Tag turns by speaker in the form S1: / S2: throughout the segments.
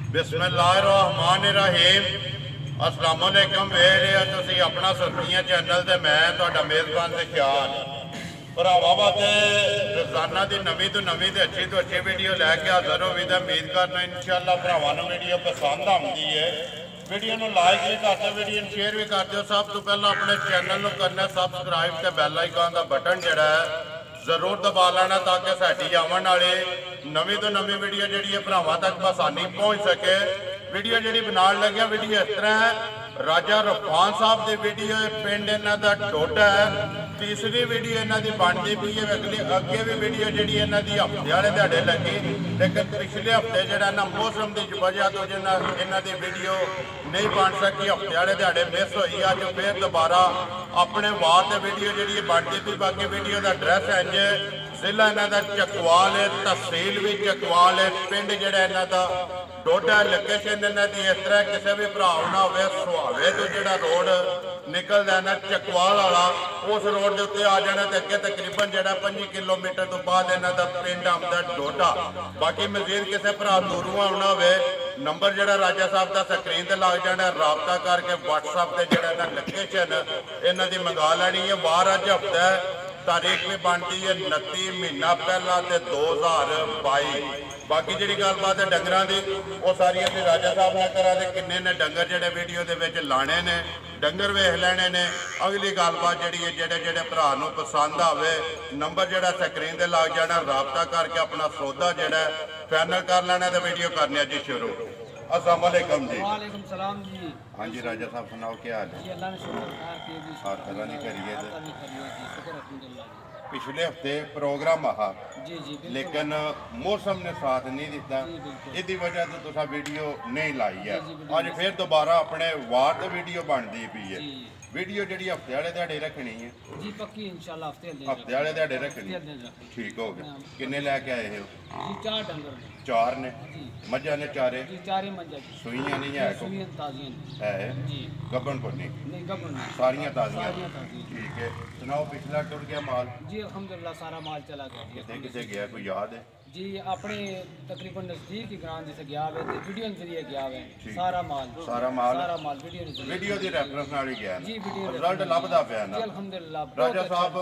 S1: बिस्मिल्लाहिर्रहमानिर्रहीम। अस्सलाम वालेकुम। वे रहे तुसी अपना सुर्खियां चैनल ते मैं तुहाडा मेज़बान ते ख्याल भरावां वास्ते रोजाना की नवीं तो नवीं ते अच्छी वीडियो लैके हाज़र हो। उम्मीद करना इंशाअल्लाह भरावां नूं वीडियो पसंद आती है। वीडियो नूं लाइक भी कर दो, वीडियो नूं शेयर भी कर दो। सब तो पहला अपने चैनल नूं करना सबसक्राइब ते बैल आइकन का बटन जिहड़ा है जरूर दबा लेना ताकि साडी आवन वाली नवीं तो नवीं वीडियो जिहड़ी है भरावां तक आसानी पहुँच सके। वीडियो जिहड़ी बनाउण लग्या वीडियो इस तरह है, राजा रफान साहब की वीडियो है, पिंड इन्हां दा डोडा है। तीसरी वीडियो इन्हां दी बनदी पई है। अगे भी वीडियो जिहड़ी इन्हां दी हफ्ते वाले दिहाड़े लगी, लेकिन पिछले हफ्ते जिहड़ा ना मौसम की वजह तो इन्हां दी वीडियो नहीं बन सकी, हफ्ते वाले दिहाड़े मिस होई। अज फिर दोबारा अपने वार से वीडियो जिहड़ी बनदी पई। बाकी वीडियो का एड्रैस है इंज, जिला इन्हां दा चकवाल है, तहसील भी चकवाल है, पिंड जिहड़ा इन्हां दा डोडा। लोकेशन इन्हां दी इस तरह किसी भी भरा ना हो सुहावे तो जिहड़ा रोड निकलदा है ना चकवाल वाला, उस रोड के उत्ते आ जाना तो अगे तकरीबन जिहड़ा 5 किलोमीटर तो बाद इन्हां दा पिंड आउंदा डोडा। बाकी मजीद किसी भरा दूरों आना हो नंबर जिहड़ा राजा साहब का स्क्रीन ते लग जाना, राबता करके WhatsApp से जिहड़ा ना लोकेशन इन्हां दी मंगा लैनी है। वार अज हफ्ता है, तारीख भी बनती है 29 महीना पहला ते 2022। बाकी जी गलबात है डंगरां दी वो सारी असीं राजा साहब नाल करा दे। किन्ने ने डंगर जिहड़े वीडियो दे विच लाने ने, डंगर वेख लैने ने। अगली गलबात जिहड़ी है जिहड़े भरा नूं पसंद आवे नंबर जिहड़ा स्क्रीन ते लग जाना, राबता करके अपना सौदा जिहड़ा फाइनल कर लेना तो वीडियो करने जी शुरू। अस्सलाम वालेकुम जी।
S2: वालेकुम सलाम जी।
S1: हाँ जी राजा साहब सुनाओ क्या हाल है?
S2: जी अल्लाह ने शुक्र जी।
S1: हर तरह नहीं करिए
S2: शुक्र अल्हम्दुलिल्लाह।
S1: पिछले हफ्ते प्रोग्राम आहा
S2: जी जी
S1: लेकिन मौसम ने साथ नहीं दिता, इसकी वजह से तुसा वीडियो नहीं लाई है। अज फिर दोबारा अपने वार ते वीडियो बनती पई है। वीडियो जी हफ्ते वाले दिहाड़े रखनी है
S2: जी पक्की इंशाल्लाह
S1: हफ्ते वाले दिहाड़े रखनी। ठीक हो गया। किन्ने लैके आए हो?
S2: जी 4 डंगर ने।
S1: 4 ने मझा ने चारे
S2: जी 4 ही मझा जी।
S1: सुइयां नहीं है?
S2: सुइयां ताज़ियां
S1: है
S2: जी।
S1: गबन को नहीं
S2: गबन नहीं,
S1: सारियां ताज़ियां।
S2: सारियां ताज़ियां।
S1: ठीक है सुनाओ पिछला टुट गया माल?
S2: जी अल्हम्दुलिल्लाह सारा माल चला गया जी।
S1: कितने किसे गया कोई याद है?
S2: जी अपने तकरीबन नज़दीक ही गांव जिसे गया है ते वीडियो के जरिए गया है। सारा माल वीडियो के जरिए
S1: वीडियो की रेफरेंस नाल ही गया
S2: जी। वीडियो
S1: रिजल्ट लभदा पिया ना?
S2: जी अल्हम्दुलिल्लाह।
S1: राजा साहब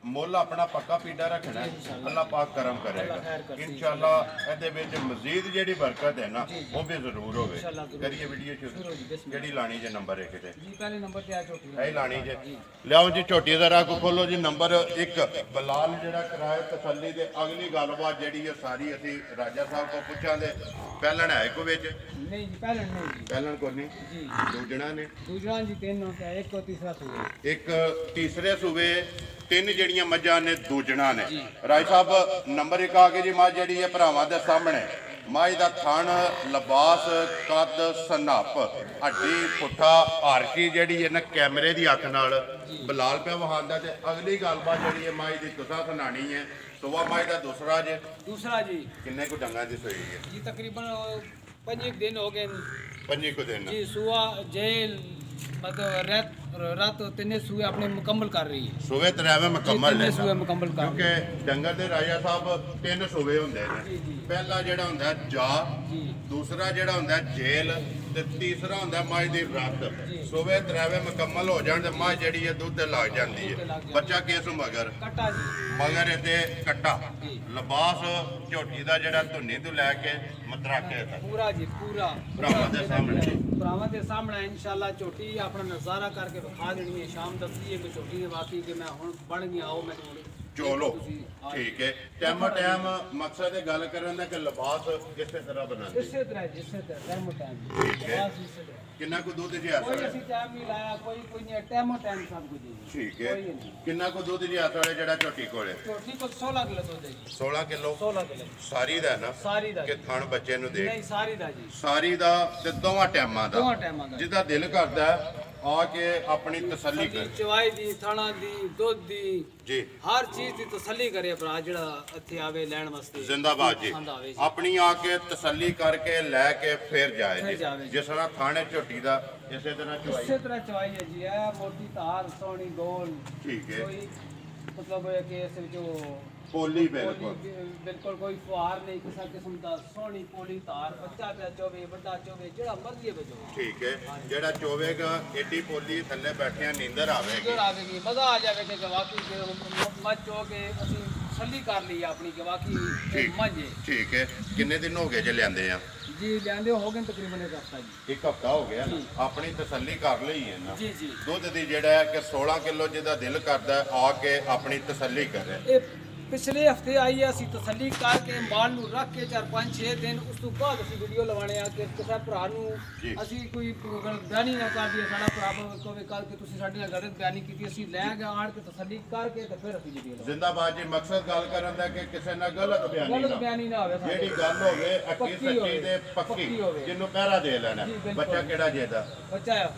S1: मुल अपना पक्का पीडा रखना है, अल्लाह पाक करम करेगा इंशाअल्लाह। ਇਹਦੇ ਵਿੱਚ मजीद ਜਿਹੜੀ बरकत है ना वो भी जरूर होवे। करिए वीडियो शुरू। ਜਿਹੜੀ ਲਾਣੀ ਜੇ ਨੰਬਰ 1 ਤੇ
S2: जी पहले नंबर पे आ छोटी
S1: ਇਹ ਲਾਣੀ ਜੇ ਲਿਆਓ ਜੀ। ਝੋਟੀ ਜ਼ਰਾ ਕੋ ਖੋਲੋ ਜੀ। ਨੰਬਰ 1 ਬਲਾਲ ਜਿਹੜਾ ਕਿਰਾਏ ਤਸੱਲੀ ਦੇ। ਅਗਲੀ ਗੱਲਬਾਤ ਜਿਹੜੀ ਹੈ ਸਾਰੀ ਅਸੀਂ ਰਾਜਾ ਸਾਹਿਬ ਕੋ ਪੁੱਛਾਂਗੇ। ਪਹਿਲਣ ਹੈ ਕੋ ਵਿੱਚ?
S2: नहीं जी पहले नहीं जी।
S1: ਪਹਿਲਣ ਕੋ ਨਹੀਂ
S2: जी
S1: ਦੂਜਣਾ ਨੇ
S2: दूसरा जी 3 होता है, एक को तीसरा सूबे।
S1: ਇੱਕ ਤੀਸਰੇ ਸੂਬੇ 3 ਜਿਹੜੀਆਂ ਮੱਝਾਂ ਨੇ ਦੂਜਣਾ ਨੇ। ਰਾਜ ਸਾਹਿਬ ਨੰਬਰ 1 ਆ ਕੇ ਜੀ ਮੱਝ ਜਿਹੜੀ ਹੈ ਭਰਾਵਾਂ ਦੇ ਸਾਹਮਣੇ। ਮੱਝ ਦਾ ਥਣ, ਲਿਬਾਸ, ਕੱਦ, ਸਨੱਪ, ਹੱਡੀ, ਪੁੱਠਾ, ਹਾਰਕੀ ਜਿਹੜੀ ਹੈ ਨਾ ਕੈਮਰੇ ਦੀ ਅੱਖ ਨਾਲ ਬਲਾਲ ਪਿਆ ਵਹਾਉਂਦਾ। ਤੇ ਅਗਲੀ ਗੱਲਬਾਤ ਜਿਹੜੀ ਹੈ ਮੱਝ ਦੀ ਤੁਸਾਂ ਸੁਣਾਣੀ ਹੈ। ਸੁਬਾ ਮੱਝ ਦਾ ਦੂਸਰਾ ਜੇ
S2: दूसरा जी
S1: ਕਿੰਨੇ ਕੁ ਡੰਗਾਂ ਦੀ ਸੋਈ ਹੈ?
S2: जी तकरीबन 5 दिन हो गए
S1: 5 ਕੁ ਦਿਨ।
S2: जी। सुआ जेल मतलब रात 3 सूए अपने मुकम्मल कर रही है।
S1: ਸੂਬੇ ਤਰਾਵੇਂ ਮੁਕੰਮਲ ਨੇ
S2: सूए मुकम्मल कर
S1: ਕਿਉਂਕਿ ਡੰਗਰ ਦੇ ਰਾਜਾ ਸਾਹਿਬ 3 ਸੂਬੇ ਹੁੰਦੇ ਨੇ। ਪਹਿਲਾ ਜਿਹੜਾ ਹੁੰਦਾ ਜਾ,
S2: जी
S1: ਦੂਸਰਾ ਜਿਹੜਾ ਹੁੰਦਾ ਜੇਲ ਤੇ ਤੀਸਰਾ ਹੁੰਦਾ ਮੱਝ ਦੀ ਰੱਤ। ਸੂਬੇ ਤਰਾਵੇਂ ਮੁਕੰਮਲ ਹੋ ਜਾਣ ਤੇ ਮੱਝ ਜਿਹੜੀ ਹੈ ਦੁੱਧ ਤੇ ਲੱਗ ਜਾਂਦੀ ਹੈ। ਬੱਚਾ ਕਿਸ ਮਗਰ
S2: कट्टा जी।
S1: ਮਗਰ ਇਹਦੇ ਕੱਟਾ। ਲਿਬਾਸ ਝੋਟੀ ਦਾ ਜਿਹੜਾ ਧੁੰਨੀ ਤੋਂ ਲੈ ਕੇ ਮਤਰਾਕੇ ਤੱਕ
S2: पूरा जी पूरा
S1: ਭਰਾਵਾਂ ਦੇ ਸਾਹਮਣੇ।
S2: भरावां के सामने इंशाल्लाह झोटी अपना नज़ारा करके दिखा देनी है। शाम दसती है कि झोटी ने वाकई कि मैं हुण बन गया आओ मैं
S1: ਚੋਲੋ। ਠੀਕ ਹੈ ਟਾਈਮ ਟਾਈਮ ਮਕਸਦ ਇਹ ਗੱਲ ਕਰਨ ਦਾ ਕਿ ਲਿਬਾਸ ਇਸੇ ਤਰ੍ਹਾਂ ਬਣਾਉਂਦੇ।
S2: इसी तरह टाइम टाइम
S1: ठीक है। ਕਿੰਨਾ ਕੁ ਦੁੱਧ ਜੀ
S2: कोई
S1: ਆਸਾ?
S2: ऐसी टाइम नहीं लाया, कोई कोई नहीं टाइम सब कुछ जी।
S1: ਠੀਕ ਹੈ ਕਿੰਨਾ ਕੁ ਦੁੱਧ ਜੀ ਆਸਾ ਵਾਲੇ ਜਿਹੜਾ ਝੋਟੀ ਕੋਲੇ?
S2: झोटी को 16 किलो दूध है जी।
S1: 16 ਕਿਲੋ
S2: 16 किलो
S1: ਸਾਰੀ ਦਾ ਨਾ
S2: सारी दा
S1: ਕਿ ਥਣ ਬੱਚੇ ਨੂੰ ਦੇ
S2: नहीं सारी दा जी।
S1: ਸਾਰੀ ਦਾ ਤੇ ਦੋਵਾਂ ਟਾਈਮਾਂ ਦਾ
S2: दोवां टाइमां दा
S1: ਜਿਹਦਾ ਦਿਲ ਕਰਦਾ ਹੈ आ के अपनी तसल्ली कर
S2: चवाई दी थाना दी दूध दी
S1: जी
S2: हर चीज दी तसल्ली करे भरा जेड़ा इत्थे आवे लैण वास्ते
S1: जिंदाबाद जी अपनी आके तसल्ली करके लैके फिर जाए जिस तरह थाने झोटी दा इसी तरह
S2: चवाई है जी। है मोटी धार सोनी गोल
S1: ठीक है
S2: मतलब है कि इस विचो
S1: ਪੋਲੀ ਬਿਲਕੁਲ
S2: ਬਿਲਕੁਲ ਕੋਈ ਫੁਹਾਰ ਨਹੀਂ ਕਿਸੇ ਕਿਸਮ ਦਾ ਸੋਹਣੀ ਪੋਲੀ ਧਾਰ ਬੱਚਾ ਪਿਆ ਚੋਵੇ ਵੱਡਾ ਚੋਵੇ ਜਿਹੜਾ ਮਰਜ਼ੀ ਵੇ ਚੋਵੇ
S1: ਠੀਕ ਹੈ ਜਿਹੜਾ ਚੋਵੇਗਾ ਏਡੀ ਪੋਲੀ ਥੱਲੇ ਬੈਠਿਆਂ ਨੀਂਦਰ ਆਵੇਗੀ
S2: ਮਜ਼ਾ ਆ ਜਾਵੇ ਕਿ ਵਾਕਈ ਮੱਝ ਚੋ ਕੇ ਅਸੀਂ ਤਸੱਲੀ ਕਰ ਲਈ ਆਪਣੀ ਕਿ ਵਾਕਈ ਮੱਝ ਹੈ
S1: ਠੀਕ ਹੈ ਕਿੰਨੇ ਦਿਨ ਹੋ ਗਏ ਜੇ ਲਿਆਂਦੇ ਆ
S2: ਜੀ ਲਿਆਂਦੇ ਹੋ ਗਏ ਤਕਰੀਬਨ ਇੱਕ ਹਫਤਾ ਜੀ
S1: ਇੱਕ ਹਫਤਾ ਹੋ ਗਿਆ ਆਪਣੀ ਤਸੱਲੀ ਕਰ ਲਈ ਹੈ ਨਾ
S2: ਜੀ ਜੀ
S1: ਦੁੱਧ ਦੀ ਜਿਹੜਾ ਹੈ ਕਿ 16 ਕਿਲੋ ਜਿਹਦਾ ਦਿਲ ਕਰਦਾ ਆ ਕੇ ਆਪਣੀ ਤਸੱਲੀ ਕਰੇ
S2: ਇਹ ਪਿਛਲੇ ਹਫਤੇ ਆਈ ਹੈ ਅਸੀਂ ਤਸੱਲੀ ਕਰਕੇ ਮਾਲ ਨੂੰ ਰੱਖ ਕੇ 4-5-6 ਦਿਨ ਉਸ ਤੋਂ ਬਾਅਦ ਅਸੀਂ ਵੀਡੀਓ ਲਵਾਣੇ ਆ ਕਿ ਕਿਸੇ ਭਰਾ ਨੂੰ ਅਸੀਂ ਕੋਈ ਬਿਆਨੀ ਨਾ ਕਰ ਦਈਏ ਸਾਡਾ ਭਰਾ ਕੋਵੇ ਕੱਲ ਕਿ ਤੁਸੀਂ ਸਾਡੀ ਨਾਲ ਗਲਤ ਬਿਆਨੀ ਕੀਤੀ ਅਸੀਂ ਲੈ ਕੇ ਆਣ ਕੇ ਤਸੱਲੀ ਕਰਕੇ ਤੇ ਫਿਰ ਅਸੀਂ ਵੀਡੀਓ ਲਵਾਂਗੇ
S1: ਜ਼ਿੰਦਾਬਾਦ ਜੀ ਮਕਸਦ ਗੱਲ ਕਰਨ ਦਾ ਕਿ ਕਿਸੇ ਨਾਲ ਗਲਤ ਬਿਆਨੀ ਨਾ
S2: ਹੋਵੇ
S1: ਜਿਹੜੀ ਗੱਲ ਹੋਵੇ ਅੱਕੀ ਸੱਚੀ ਤੇ ਪੱਕੀ ਜਿਹਨੂੰ ਪਹਿਰਾ ਦੇ ਲੈਣਾ ਬੱਚਾ ਕਿਹੜਾ ਜਿਹਦਾ
S2: ਬੱਚਾ ਆ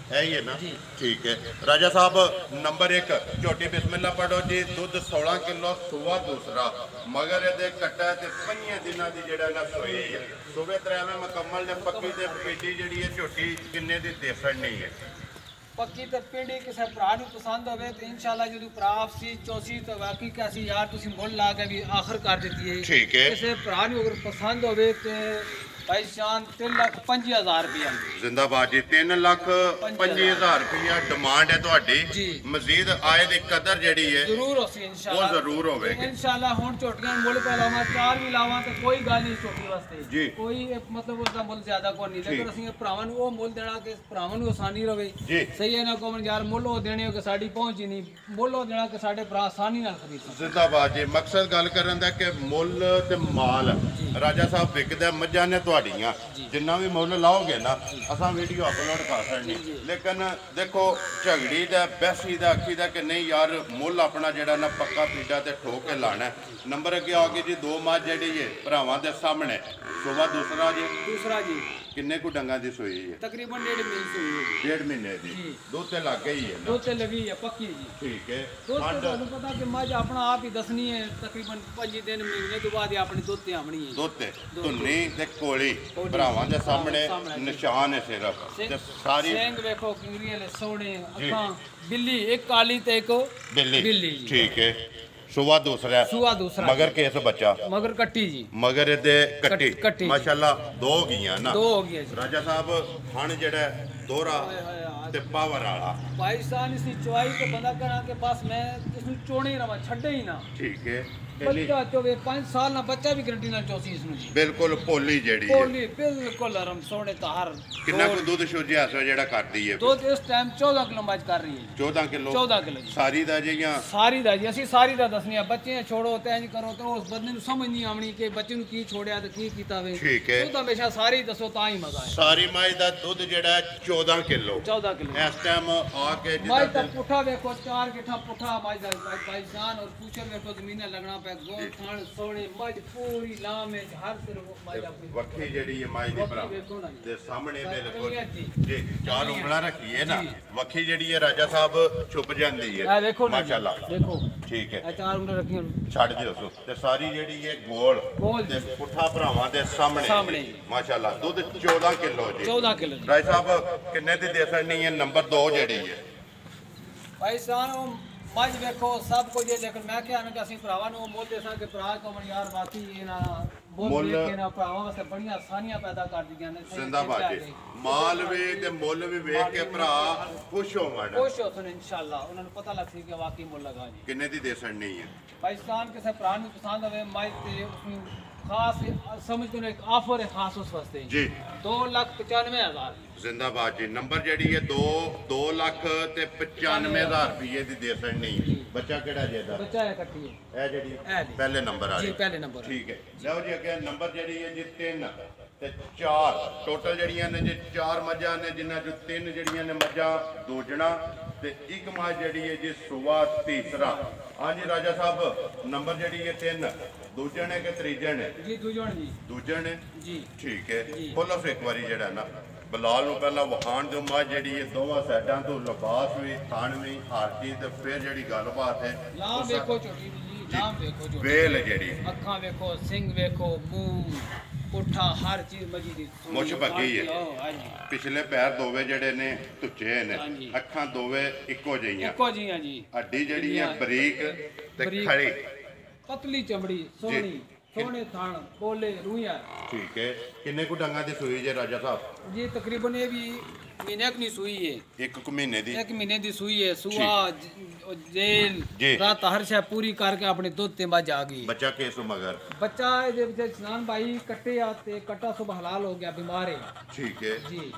S1: है ही है ना ठीक है राजा साहब नंबर 1 झोटी बिस्मिल्लाह पढ़ो जी दुध 16 किलो सुबह दूसरा मगर ये कट्टा ते 5 दिनों की जेड़ा ना सोई है सुबह 3 मुकम्मल ने पक्की ते पेटी जेड़ी है झोटी किन्ने दी देसण नहीं है
S2: पक्की तो पिंडी किसी भरा ਨੂੰ पसंद ਹੋਵੇ ਤੇ ਇਨਸ਼ਾਅੱਲਾ ਜਦੋਂ ਭਰਾ ਸੀ ਚੋਸੀ ਤਾਂ ਵਾਕਈ ਕਿ ਯਾਰ ਤੁਸੀਂ ਮੁੱਲ ਲਾ ਕੇ ਵੀ ਆਖਰ ਕਰ ਦਿੱਤੀ ਹੈ
S1: ਠੀਕ ਹੈ
S2: ਕਿਸੇ ਭਰਾ ਨੂੰ ਅਗਰ ਪਸੰਦ ਹੋਵੇ ਤੇ भाई शान 3,50,000 रुपया
S1: जिंदाबाद जी 3,50,000 रुपया डिमांड है ਤੁਹਾਡੀ ਮਜ਼ੀਦ ਆਏ ਦੀ ਕਦਰ ਜਿਹੜੀ ਹੈ
S2: ਜ਼ਰੂਰ ਹੋਸੀ ਇਨਸ਼ਾਅੱਲਾ
S1: ਉਹ ਜ਼ਰੂਰ ਹੋਵੇਗੀ
S2: ਇਨਸ਼ਾਅੱਲਾ ਹੁਣ ਝੋਟੀਆਂ ਮੁੱਲ ਪਾ ਲਾਵਾਂ ਚਾਰ ਵੀ ਲਾਵਾਂ ਤੇ ਕੋਈ ਗੱਲ ਨਹੀਂ ਝੋਟੀ ਵਾਸਤੇ ਕੋਈ ਮਤਲਬ ਉਸਦਾ ਮੁੱਲ ਜ਼ਿਆਦਾ ਕੋਈ ਨਹੀਂ ਲੇਕਿਨ ਅਸੀਂ ਭਰਾਵਾਂ ਨੂੰ ਉਹ ਮੁੱਲ ਦੇਣਾ ਕਿ ਭਰਾਵਾਂ ਨੂੰ ਆਸਾਨੀ ਰਵੇ ਸਹੀ ਹੈ ਨਾ ਕੋਮਨ ਯਾਰ ਮੁੱਲ ਉਹ ਦੇਣੇ ਕਿ ਸਾਡੀ ਪਹੁੰਚ ਹੀ ਨਹੀਂ ਮੁੱਲ ਉਹ ਦੇਣਾ ਕਿ ਸਾਡੇ ਭਰਾ ਆਸਾਨੀ ਨਾਲ ਖਰੀਦ ਸਕਣ
S1: ਜ਼ਿੰਦਾਬਾਦ ਜੀ ਮਕਸਦ ਗੱਲ ਕਰਨ ਦਾ ਕਿ ਮੁੱਲ ਤੇ ਮਾਲ ਰਾਜਾ ਸਾਹਿਬ ਵਿਕਦਾ ਮੱਝਾਂ ਨੇ ਤੁਹਾਡੀਆਂ ਜਿੰਨਾ ਵੀ ਮੁੱਲ ਲਾਓਗੇ ਨਾ ਅਸਾਂ ਵੀਡੀਓ ਅਪਲੋਡ ਕਰ ਸਕਣੀ ਲੇਕਿਨ ਦੇਖੋ ਝਗੜੀ ਦਾ ਬੈਸੀ ਦਾ ਅੱਖੀ ਦਾ ਕਿ ਨਹੀਂ ਯਾਰ ਮੁੱਲ ਆਪਣਾ ਜਿਹੜਾ ਨਾ ਪੱਕਾ ਪੀਡਾ ਤੇ ਠੋਕ ਕੇ ਲਾਣਾ ਨੰਬਰ ਅੱਗੇ ਆ ਗਏ ਜੀ ਦੋ ਮੱਝ ਜਿਹੜੀ ਹੈ ਭਰਾਵਾਂ ਦੇ ਸਾਹਮਣੇ ਸੁਬਾ ਦੂਸਰਾ ਜੀ ਕਿੰਨੇ ਕੁ ਡੰਗਾਂ ਦੀ ਸੋਈ ਹੈ
S2: ਤਕਰੀਬਨ 1.5 ਮਹੀਨੇ ਸੋਈ ਹੈ
S1: 1.5 ਮਹੀਨੇ ਦੀ ਦੁੱਧ ਤੇ ਲੱਗ ਗਈ ਹੈ
S2: ਦੁੱਧ ਤੇ ਲੱਗੀ ਹੈ ਪੱਕੀ ਜੀ
S1: ਠੀਕ ਹੈ
S2: ਤੁਹਾਨੂੰ ਪਤਾ ਕਿ ਮੱਝ ਆਪਣਾ ਆਪ ਹੀ ਦੱਸਣੀ ਹੈ ਤਕਰੀਬਨ 5 ਦਿਨ ਮਹੀਨੇ ਤੋਂ ਬਾਅਦ ਆਪਣੀ ਦੁੱਧ ਤੇ ਆਉਣੀ ਹੈ
S1: ਦੁੱਧ ਤੇ ਧੁੰਨੀ ਤੇ ਕੋਲੀ ਭਰਾਵਾਂ ਦੇ ਸਾਹਮਣੇ ਨਿਸ਼ਾਨ ਹੈ ਸਿਰਫ ਤੇ ਸਾਰੀ
S2: ਸਿੰਘ ਵੇਖੋ ਕਿੰਗਰੀ ਵਾਲੇ ਸੋਹਣੇ ਅੱਖਾਂ ਬਿੱਲੀ ਇੱਕ ਕਾਲੀ ਤੇ ਇੱਕ ਬਿੱਲੀ
S1: ਠੀਕ ਹੈ ਸੁਆ ਦੂਸਰਾ ਮਗਰ ਕੇਸ ਬੱਚਾ
S2: ਮਗਰ ਕੱਟੀ ਜੀ
S1: ਮਗਰ ਇਹਦੇ ਕੱਟੀ ਮਾਸ਼ਾਅੱਲਾ ਦੋ ਹੋ ਗਈਆਂ ਨਾ
S2: ਦੋ ਹੋ ਗਈਆਂ ਜੀ
S1: ਰਾਜਾ ਸਾਹਿਬ ਹਣ ਜਿਹੜਾ ਦੋਹਰਾ ਤੇ ਪਾਵਰ ਵਾਲਾ
S2: ਭਾਈ ਸਾਹਿਬ ਇਸਦੀ ਚੁਆਈ ਤੇ ਬੰਦਾ ਕਹਣਾ ਕਿ ਬਸ ਮੈਂ ਇਸ ਨੂੰ ਚੋਣੇ ਰਵਾਂ ਛੱਡੇ ਹੀ ਨਾ
S1: ਠੀਕ ਹੈ
S2: ਬੱਚਾ ਚੋਵੇ 5 ਸਾਲ ਨਾਲ ਬੱਚਾ ਵੀ ਗਰੰਟੀ ਨਾਲ ਚੋਸੀ ਇਸ ਨੂੰ ਜੀ
S1: ਬਿਲਕੁਲ ਪੋਲੀ ਜਿਹੜੀ ਹੈ
S2: ਪੋਲੀ ਬਿਲਕੁਲ ਆਰਾਮ ਸੋਹਣੇ ਤਾਰ
S1: ਕਿੰਨਾ ਕੁ ਦੁੱਧ ਸ਼ੋਜਿਆ ਸੋ ਜਿਹੜਾ ਕਰਦੀ ਹੈ
S2: ਦੁੱਧ ਇਸ ਟਾਈਮ 14 ਕਿਲੋ ਮੱਝ ਕਰ ਰਹੀ ਹੈ
S1: 14 ਕਿਲੋ
S2: ਜੀ
S1: ਸਾਰੀ ਦਾ ਜੀ ਜਾਂ
S2: ਸਾਰੀ ਦਾ ਜੀ ਅਸੀਂ ਸਾਰੀ ਦਾ ਦੱਸਣੀ ਆ ਬੱਚੇ ਛੋੜੋ ਤੇ ਇੰਜ ਕਰੋ ਤੇ ਉਸ ਬੰਦੇ ਨੂੰ ਸਮਝ ਨਹੀਂ ਆਉਣੀ ਕਿ ਬੱਚੇ ਨੂੰ ਕੀ ਛੋੜਿਆ ਤੇ ਕੀ ਕੀਤਾ ਵੇ
S1: ਠੀਕ ਹੈ
S2: ਦੁੱਧ ਹਮੇਸ਼ਾ ਸਾਰੀ ਦੱਸੋ ਤਾਂ ਹੀ ਮਜ਼ਾ ਹੈ
S1: ਸਾਰੀ ਮੱਝ ਦਾ ਦੁੱਧ ਜਿਹੜਾ 14 ਕਿਲੋ ਇਸ ਟਾਈਮ ਆ ਕੇ
S2: ਮੱਝ ਦਾ ਪੁੱਠਾ ਵੇਖੋ 4 ਗਿੱਠਾ ਪੁੱਠਾ ਮੱਝ ਦਾ ਭਾਈ ਜਾਨ ਔਰ ਪੁੱਛਰ ਵੇਖੋ ਜ਼ਮੀਨਾਂ ਲੱਗਣਾ ਪਿਆ ਗੋਲ ਥਾਣ ਸੋਹਣੇ ਮੱਝ ਪੂਰੀ ਲਾਮ ਹੈ ਹਰ ਤਰਫ ਮੱਝ ਆਪਣੀ
S1: ਵੱਖੀ ਜਿਹੜੀ ਹੈ ਮੱਝ ਦੀ ਭਰਾ ਦੇ ਸਾਹਮਣੇ ਬਿਲਕੁਲ ਜੀ ਚਾਰ ਉਂਗਲਾਂ ਰੱਖੀਏ ਨਾ ਵੱਖੀ ਜਿਹੜੀ ਹੈ ਰਾਜਾ ਸਾਹਿਬ ਛੁਪ ਜਾਂਦੀ ਹੈ
S2: ਦੇਖੋ
S1: ਮਾਸ਼ਾਅੱਲਾ
S2: ਦੇਖੋ
S1: ਠੀਕ ਹੈ
S2: ਇਹ ਚਾਰ ਉਂਗਲਾਂ ਰੱਖੀਆਂ
S1: ਛੱਡ ਦਿਓ ਸੋ ਤੇ ਸਾਰੀ ਜਿਹੜੀ ਹੈ ਗੋਲ ਤੇ ਪੁੱਠਾ ਭਰਾਵਾਂ ਦੇ ਸਾਹਮਣੇ ਮਾਸ਼ਾਅੱਲਾ ਦੁੱਧ 14 ਕਿਲੋ ਜੀ
S2: 14 ਕਿਲੋ
S1: ਰਾਜ ਸਾਹਿਬ ਕਿੰਨੇ ਦੀ ਦੇ ਸਕਣੀ ਹੈ ਨੰਬਰ 2 ਜਿਹੜੀ ਹੈ
S2: ਭਾਈ ਸਾਹਿਬ ਮੱਝ ਵੇਖੋ ਸਭ ਕੁਝ ਇਹ ਲੇਕਿਨ ਮੈਂ ਕਿਹਾ ਨਾ ਕਿ ਅਸੀਂ ਭਰਾਵਾਂ ਨੂੰ ਮੁੱਲ ਦੇ ਸਾਂ ਕਿ ਭਰਾ ਕੋਮਨ ਯਾਰ ਬਾਕੀ ਇਹਨਾਂ ਮੁੱਲ ਦੇ ਕੇ ਨਾ ਭਰਾਵਾਂ ਵਾਸਤੇ ਬੜੀਆਂ ਆਸਾਨੀਆਂ ਪੈਦਾ ਕਰ ਦਿੱਤੀਆਂ ਨੇ
S1: ਜ਼ਿੰਦਾਬਾਦ ਜੀ ਮਾਲ ਵੀ ਤੇ ਮੁੱਲ ਵੀ ਵੇਖ ਕੇ ਭਰਾ ਖੁਸ਼
S2: ਹੋਣ ਇਨਸ਼ਾਅੱਲਾ ਉਹਨਾਂ ਨੂੰ ਪਤਾ ਲੱਗ ਸੀ ਕਿ ਵਾਕਈ ਮੁੱਲ ਲਗਾ ਜੀ
S1: ਕਿੰਨੇ ਦੀ ਦੇ ਸਕਣੀ ਹੈ
S2: ਪਾਕਿਸਤਾਨ ਕਿਸੇ ਭਰਾ ਨੂੰ ਪਸੰਦ ਹੋਵੇ ਮੱਝ ਤੇ ਉਸਨੂੰ ਖਾਸ ਸਮਝ ਕੇ ਇੱਕ ਆਫਰ ਹੈ ਖਾਸ ਉਸ ਵਾਸਤੇ
S1: ਜੀ
S2: 2,95,000
S1: ਜ਼ਿੰਦਾਬਾਦ ਜੀ ਨੰਬਰ ਜਿਹੜੀ ਹੈ 2,95,000 ਰੁਪਏ ਦੀ ਦੇ ਸਕਣੀ ਬੱਚਾ ਕਿਹੜਾ ਜਿਹਦਾ
S2: ਬੱਚਾ ਹੈ ਕੱਟੀ
S1: ਇਹ ਜਿਹੜੀ ਪਹਿਲੇ ਨੰਬਰ ਆ
S2: ਜੀ ਪਹਿਲੇ ਨੰਬਰ
S1: ਠੀਕ ਹੈ ਲਓ ਜੀ ਅੱਗੇ ਨੰਬਰ ਜਿਹੜੀ ਹੈ ਜੀ 3 ਤੇ 4 ਟੋਟਲ ਜਿਹੜੀਆਂ ਨੇ ਜੀ 4 ਮੱਝਾਂ ਨੇ ਜਿਨ੍ਹਾਂ ਚੋਂ 3 ਜਿਹੜੀਆਂ ਨੇ ਮੱਝਾਂ ਦੂਜਣਾ ਤੇ ਇੱਕ ਮੱਝ ਜਿਹੜੀ ਹੈ ਜੀ ਸੁਆ ਤੀਸਰਾ ਹਾਂਜੀ ਰਾਜਾ ਸਾਹਿਬ ਨੰਬਰ ਜਿਹੜੀ ਹੈ 3 ਦੂਜੇ ਨੇ ਕਿ ਤੀਜੇ ਨੇ
S2: ਜੀ
S1: ਦੂਜੇ ਨੇ
S2: ਜੀ ਠੀਕ
S1: ਹੈ ਖੋਲੋ ਫਿਰ ਇੱਕ ਵਾਰੀ ਜਿਹੜਾ ਨਾ ਬਲਾਲ ਨੂੰ ਪਹਿਲਾਂ ਵਹਾਣ ਜੋ ਮੱਝ ਜਿਹੜੀ ਹੈ ਦੋਵਾਂ ਸਾਈਡਾਂ ਤੋਂ ਲਿਬਾਸ ਵੀ ਥਣ ਵੀ ਹਾਰਟੀ ਤੇ ਫਿਰ ਜਿਹੜੀ ਗੱਲਬਾਤ ਹੈ
S2: ਨਾਮ ਵੇਖੋ ਛੋਟੀ ਜੀ ਨਾਮ ਵੇਖੋ ਛੋਟੀ
S1: ਵੇਲ ਜਿਹੜੀ
S2: ਅੱਖਾਂ ਵੇਖੋ ਸਿੰਘ ਵੇਖੋ ਮੂੰਹ ਪੁੱਠਾ ਹਰ ਚੀਜ਼ ਮਜੀ ਦੀ
S1: ਮੁੱਛ ਭੱਗੀ ਹੈ ਪਿਛਲੇ ਪੈਰ ਦੋਵੇਂ ਜਿਹੜੇ ਨੇ ਤੁੱਚੇ ਨੇ ਅੱਖਾਂ ਦੋਵੇਂ ਇੱਕੋ ਜਿਹੀਆਂ
S2: ਜੀ
S1: ਹੱਡੀ ਜਿਹੜੀ ਹੈ ਬਰੀਕ ਤੇ ਖੜੀ
S2: पतली चमड़ी सोहनी सोने थान बोले रूइया।
S1: ठीक है किन्ने को डंगा दी सूई जे राजा साहब
S2: जी तकरीबन ये भी महीने की सूई है।
S1: एक महीने दी
S2: 1 महीने दी सूई है। सुहा जेल रात हर शय पूरी करके अपने दुध ते मज आ गई।
S1: बच्चा केसो मगर
S2: बच्चा जे स्नान भाई कट्टे आते कट्टा सुबह हलाल हो गया बीमार है।
S1: ठीक है
S2: जी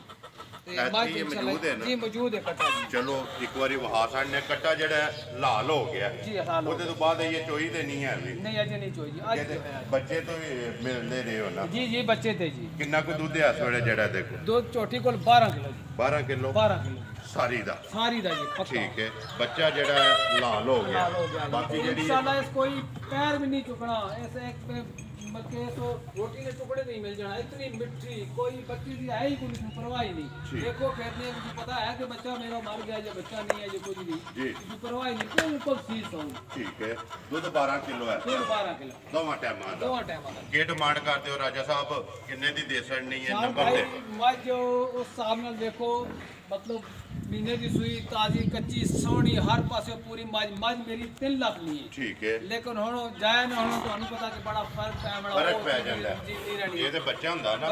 S1: ये मौजूद है ना
S2: जी मौजूद है कट्टा जी।
S1: चलो एक बारी वहा साडने कट्टा जेड़ा लाल हो गया
S2: जी हाल
S1: ਉਹਦੇ ਤੋਂ ਬਾਅਦ ਇਹ ਚੋਈ ਤੇ ਨਹੀਂ ਹੈ ਵੀ
S2: नहीं अजे नहीं चोई जी आज
S1: कहते ਬੱਚੇ ਤੋਂ ਵੀ ਮਿਲਦੇ ਰਹੇ ਹੋ ਨਾ
S2: जी जी बच्चे थे जी।
S1: ਕਿੰਨਾ ਕੁ ਦੁੱਧ ਹੈ ਇਸ ਵੇਲੇ ਜਿਹੜਾ ਦੇਖੋ
S2: दूध चोटी को 12 किलो जी
S1: 12 ਕਿਲੋ
S2: 12 किलो
S1: ਸਾਰੀ ਦਾ
S2: सारी दा जी पक्का
S1: ठीक है बच्चा जेड़ा है लाल हो गया
S2: लाल हो गया।
S1: बाकी जेड़ी
S2: इंशाल्लाह इस कोई पैर भी नहीं चुकना ऐसे एक मक्के तो रोटी के टुकड़े नहीं मिल जाना इतनी मिठी कोई बच्ची की है ही कोई परवाह ही नहीं। देखो कहते हैं मुझे पता है कि बच्चा मेरा मर गया या बच्चा नहीं है जो कुछ नहीं
S1: जी
S2: परवाह ही नहीं बिल्कुल सील सौ।
S1: ठीक है दूध 12 किलो है
S2: दूध 12 किलो
S1: दोवां टाइमां दा
S2: दोवां टाइमां दा।
S1: ਕੀ ਡਿਮਾਂਡ ਕਰਦੇ ਹੋ ਰਾਜਾ ਸਾਹਿਬ ਕਿੰਨੇ ਦੀ ਦੇ ਸਕਣੀ ਹੈ
S2: यार
S1: ਨੰਬਰ
S2: भाई
S1: ਤੇ
S2: मज जो उस हिसाब नाल देखो मतलब महीने की सूई ताजी कच्ची सोहनी हर पासे पूरी मज मेरी 3 लाख नहीं है।
S1: ठीक है
S2: लेकिन हुण जाए ना हुण ਤੁਹਾਨੂੰ ਪਤਾ ਕਿ ਬੜਾ
S1: ਫਰਕ ਪੈ ਜਾਂਦਾ ਇਹ ਤੇ ਬੱਚਾ ਹੁੰਦਾ ਨਾ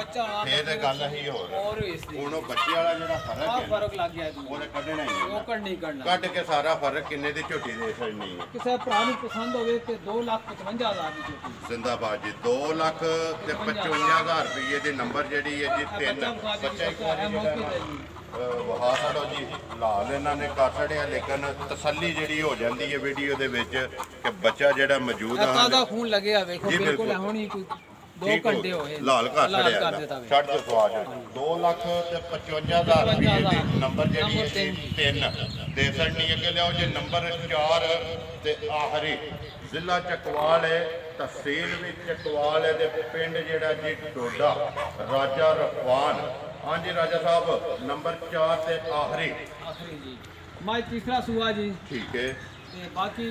S1: ਇਹ ਤੇ ਗੱਲ ਹੀ ਹੋਰ
S2: ਇਸ ਦੀ
S1: ਹੁਣ ਉਹ ਬੱਚੇ ਵਾਲਾ ਜਿਹੜਾ ਫਰਕ
S2: ਆ
S1: ਹੈ
S2: ਫਰਕ ਲੱਗ ਗਿਆ ਇਹਨੂੰ
S1: ਉਹਨੇ ਕੱਢਣਾ ਹੀ
S2: ਉਹ ਕੱਢ ਨਹੀਂ ਕਰਨਾ
S1: ਕੱਢ ਕੇ ਸਾਰਾ ਫਰਕ ਕਿੰਨੇ ਦੀ ਝੋਟੀ ਦੇ ਸਕਣੀ ਹੈ
S2: ਕਿਸੇ ਭਰਾ ਨੂੰ ਪਸੰਦ ਹੋਵੇ ਤੇ 2,55,000 ਦੀ ਝੋਟੀ
S1: ਜ਼ਿੰਦਾਬਾਦ ਜੀ 2,55,000 ਰੁਪਏ ਦੇ ਨੰਬਰ ਜਿਹੜੀ ਹੈ ਜੀ 3 ਬੱਚਾ ਇੱਕ ਵਾਰੀ ਵਹਾ ਸਾਡੋ ਜੀ ਲਾਲ ਇਹਨਾਂ ਨੇ ਕਰ ਛੜਿਆ ਲੇਕਿਨ ਤਸੱਲੀ ਜਿਹੜੀ ਹੋ ਜਾਂਦੀ ਹੈ ਵੀਡੀਓ ਦੇ ਵਿੱਚ ਕਿ ਬੱਚਾ ਜਿਹੜਾ ਮੌਜੂਦ ਆ
S2: ਤਾਜ਼ਾ ਖੂਨ ਲੱਗਿਆ ਵੇਖੋ ਬਿਲਕੁਲ ਹੁਣੀ ਕੋਈ 2 ਘੰਟੇ ਹੋਏ
S1: ਲਾਲ ਕਰ ਛੜਿਆ ਛੱਡ ਦੇ ਸਵਾਜ 2,55,000 ਰੁਪਏ ਦੀ ਨੰਬਰ ਜਿਹੜੀ ਹੈ 3 ਦੇ ਸਕਣੀ ਅੱਗੇ ਲਿਆਓ ਜੇ ਨੰਬਰ 4 ਤੇ ਆਖਰੀ ਜ਼ਿਲ੍ਹਾ ਚੱਕਵਾਲ ਹੈ ਤਹਿਸੀਲ ਵੀ ਚੱਕਵਾਲ ਹੈ ਤੇ ਪਿੰਡ ਜਿਹੜਾ ਜੀ ਡੋਡਾ ਰਾਜਾ ਰਖਵਾਨ। हाँ जी राजा साहब नंबर 4 से आखिरी
S2: जी माज तीसरा सुआ जी।
S1: ठीक है
S2: बाकी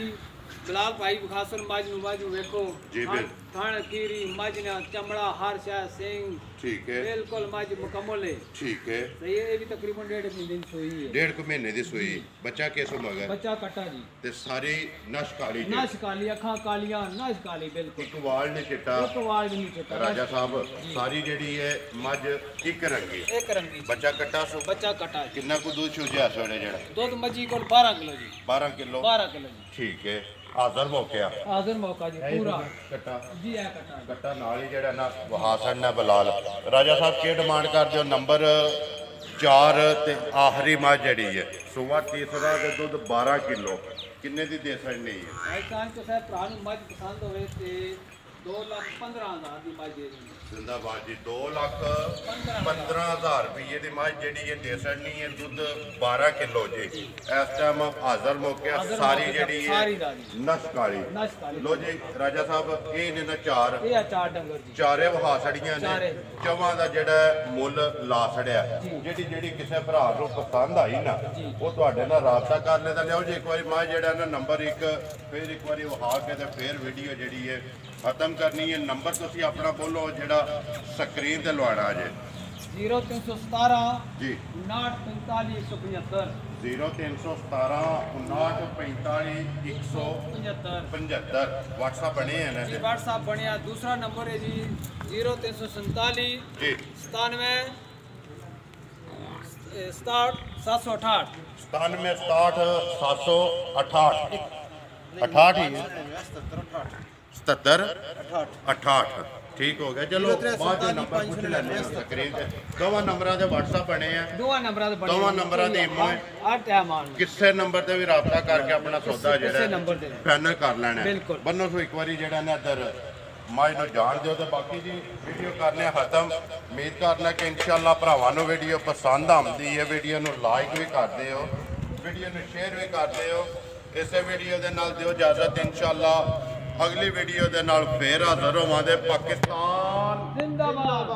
S2: बिलाल भाई खासन माज वेखो
S1: जी
S2: थान कीरी मज ना चमड़ा हर शाह सिंह
S1: ठीक है
S2: बिल्कुल मज मुकम्मल है।
S1: ठीक है
S2: तो ये भी तकरीबन 1.5 महीने की सोई है
S1: 1.5 महीने की सोई बच्चा कैसो मगर
S2: बच्चा कट्टा जी
S1: ते सारी नश काली
S2: नश काली अखां कालियां नश काली बिल्कुल
S1: एक वाल ने चिट्टा
S2: एक वाल नहीं चिट्टा
S1: राजा साहब सारी जेडी है मज एक रंगी बच्चा कट्टा सो
S2: बच्चा कट्टा
S1: कितना को दूध चूजिया सोने जेड़ा
S2: दूध मजी को 12 किलो जी
S1: 12 किलो जी ठीक है हाजर मौका जी
S2: पूरा
S1: कट्टा
S2: जी है
S1: कट्टा नाल ही जेड़ा ना वहा सड़ना बलाल राजा साहब की डिमांड कर दियो नंबर 4 ते आखिरी मां जेड़ी है सुबह तीसरा ते दूध 12 किलो किन्ने दी दे सकनी है
S2: भाई कान को साहब भरा नु मज पसंद होवे ते 2,15,000 ਦੀ ਮੱਝ ਦੇ ਦਿੰਦੇ
S1: ਜ਼ਿੰਦਾਬਾਦ ਜੀ 2,15,000 ਰੁਪਏ ਦੀ ਮੱਝ ਜਿਹੜੀ ਇਹ ਦੇ ਸਕਣੀ ਹੈ ਦੁੱਧ 12 ਕਿਲੋ ਜੀ ਇਸ ਟਾਈਮ ਹਾਜ਼ਰ ਮੌਕੇ ਸਾਰੀ ਜਿਹੜੀ ਹੈ ਨਸ ਕਾਲੀ ਲੋ ਜੀ ਰਾਜਾ ਸਾਹਿਬ ਇਹ ਨੇ ਨਾ 4
S2: ਇਹ ਆ 4 ਡੰਗਰ ਜੀ
S1: ਚਾਰੇ ਵਹਾ ਛੜੀਆਂ ਨੇ ਚਵਾਂ ਦਾ ਜਿਹੜਾ ਮੁੱਲ ਲਾ ਛੜਿਆ ਜਿਹੜੀ ਕਿਸੇ ਭਰਾ ਨੂੰ ਪਸੰਦ ਆਈ ਨਾ ਉਹ ਤੁਹਾਡੇ ਨਾਲ ਰਾਬਤਾ ਕਰ ਲੈਂਦਾ ਲਿਓ ਜੀ ਇੱਕ ਵਾਰੀ ਮੱਝ ਜਿਹੜਾ ਨਾ ਨੰਬਰ 1 ਫਿਰ ਇੱਕ ਵਾਰੀ ਵਹਾ ਕੇ ਤੇ ਫਿਰ ਵੀਡੀਓ ਜਿਹੜੀ ਹੈ खत्म करनी है नंबर तुसी अपना बोलो जेड़ा स्क्रीन ते लवाना जे
S2: 0317
S1: जी
S2: 5945 175
S1: 0317 5945 WhatsApp बने हैं ना
S2: जी WhatsApp बनया दूसरा नंबर है जी 0347
S1: जी
S2: 97 768
S1: 97 768 68 ही है 77 68 ठीक हो गया चलो बाद नंबर पूछ लेने स्क्रीन ते दोवां नंबरां दे WhatsApp बने हैं दोवां नंबरां दे इमो
S2: आ टाइम आन
S1: किसे नंबर ते भी राबता करके अपना सौदा जेड़ा फाइनल कर लेना है बन्नो सो एक बारी जेड़ा ना इधर मां नु जान दियो ते बाकी जी वीडियो करने खत्म उम्मीद करना कि इंशाल्लाह भरावां नु वीडियो पसंद आंदी है वीडियो नु लाइक भी करदे हो वीडियो नु शेयर भी करदे हो इसे वीडियो दे नाल दियो इजाजत इंशाल्लाह अगली वीडियो दे नाल फिर हाज़र होवांगे पाकिस्तान
S2: जिंदाबाद।